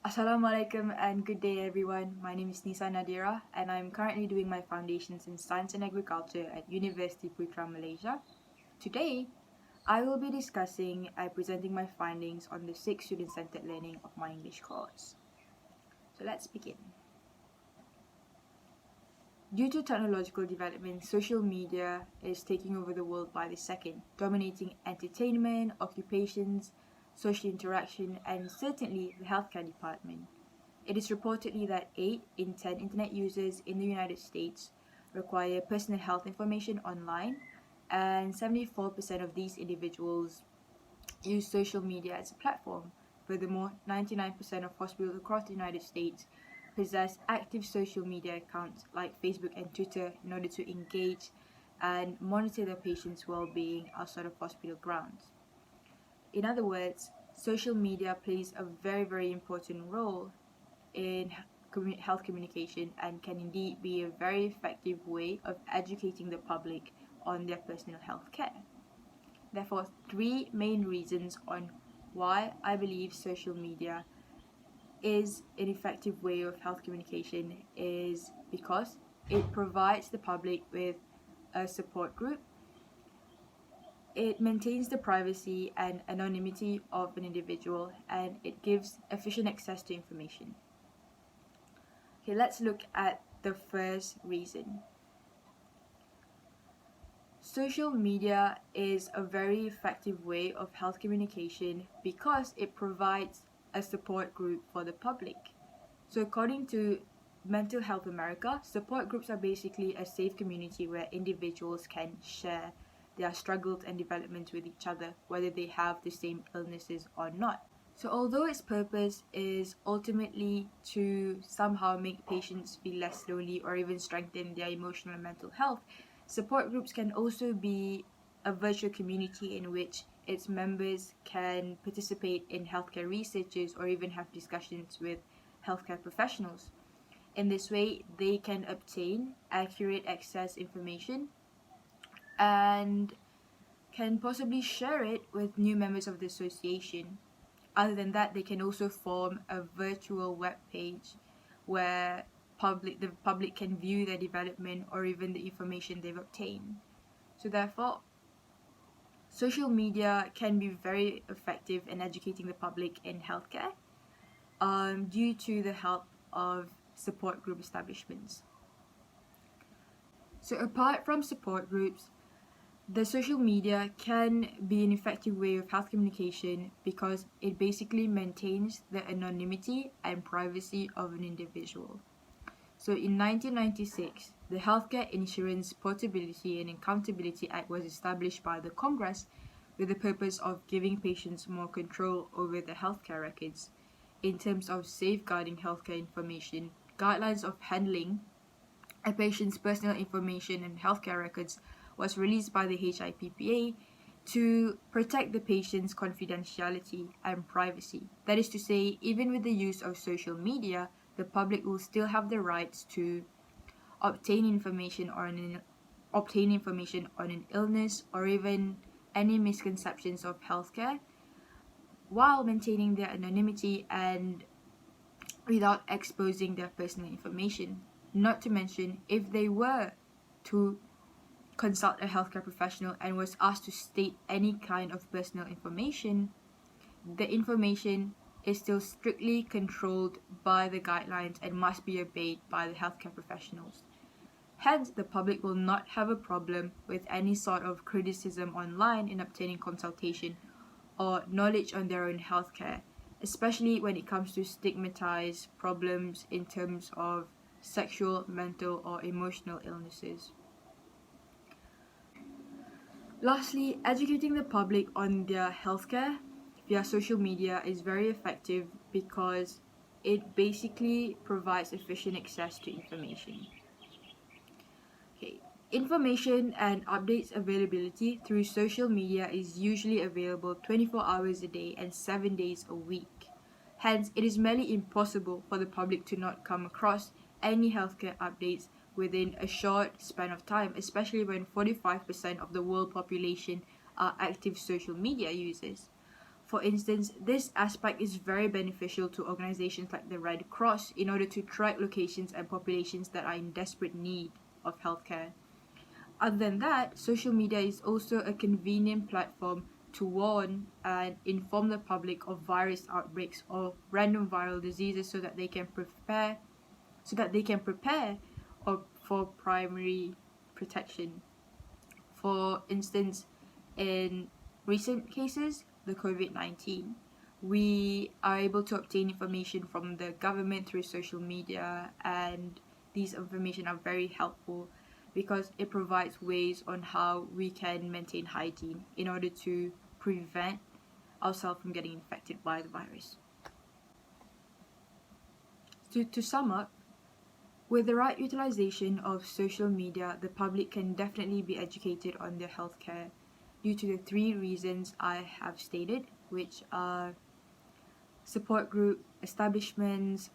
Assalamualaikum and good day everyone. My name is Nisa Nadhirah and I'm currently doing my foundations in Science and Agriculture at University Putra, Malaysia. Today, I will be discussing and presenting my findings on the 6 student-centered learning of my English course. So let's begin. Due to technological development, social media is taking over the world by the second, dominating entertainment, occupations, social interaction, and certainly the healthcare department. It is reportedly that 8 in 10 internet users in the United States require personal health information online, and 74% of these individuals use social media as a platform. Furthermore, 99% of hospitals across the United States possess active social media accounts like Facebook and Twitter in order to engage and monitor their patients' well-being outside of hospital grounds. In other words, social media plays a very important role in health communication and can indeed be a very effective way of educating the public on their personal health care. Therefore, 3 main reasons on why I believe social media is an effective way of health communication is because it provides the public with a support group. It maintains the privacy and anonymity of an individual, and it gives efficient access to information. Okay, let's look at the first reason. Social media is a very effective way of health communication because it provides a support group for the public. So according to Mental Health America, support groups are basically a safe community where individuals can share their struggles and developments with each other, whether they have the same illnesses or not. So although its purpose is ultimately to somehow make patients feel less lonely or even strengthen their emotional and mental health, support groups can also be a virtual community in which its members can participate in healthcare researches or even have discussions with healthcare professionals. In this way, they can obtain accurate access information and can possibly share it with new members of the association. Other than that, they can also form a virtual web page where the public can view their development or even the information they've obtained. So therefore, social media can be very effective in educating the public in healthcare due to the help of support group establishments. So apart from support groups, the social media can be an effective way of health communication because it basically maintains the anonymity and privacy of an individual. So in 1996, the Healthcare Insurance Portability and Accountability Act was established by the Congress with the purpose of giving patients more control over their healthcare records. In terms of safeguarding healthcare information, guidelines of handling a patient's personal information and healthcare records was released by the HIPPA to protect the patient's confidentiality and privacy. That is to say, even with the use of social media, the public will still have the rights to obtain information on an illness or even any misconceptions of healthcare while maintaining their anonymity and without exposing their personal information. Not to mention, if they were to consult a healthcare professional and was asked to state any kind of personal information, the information is still strictly controlled by the guidelines and must be obeyed by the healthcare professionals. Hence, the public will not have a problem with any sort of criticism online in obtaining consultation or knowledge on their own healthcare, especially when it comes to stigmatized problems in terms of sexual, mental, or emotional illnesses. Lastly, educating the public on their healthcare via social media is very effective because it basically provides efficient access to information. Information and updates availability through social media is usually available 24 hours a day and 7 days a week. Hence, it is merely impossible for the public to not come across any healthcare updates within a short span of time, especially when 45% of the world population are active social media users. For instance, this aspect is very beneficial to organizations like the Red Cross in order to track locations and populations that are in desperate need of healthcare. Other than that, social media is also a convenient platform to warn and inform the public of virus outbreaks or random viral diseases so that they can prepare or for primary protection. For instance, in recent cases, the COVID-19, we are able to obtain information from the government through social media, and these information are very helpful because it provides ways on how we can maintain hygiene in order to prevent ourselves from getting infected by the virus. To sum up, with the right utilization of social media, the public can definitely be educated on their healthcare due to the three reasons I have stated, which are support group, establishments,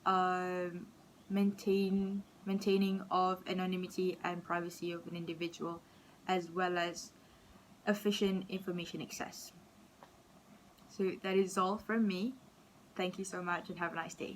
maintaining of anonymity and privacy of an individual, as well as efficient information access. So that is all from me. Thank you so much and have a nice day.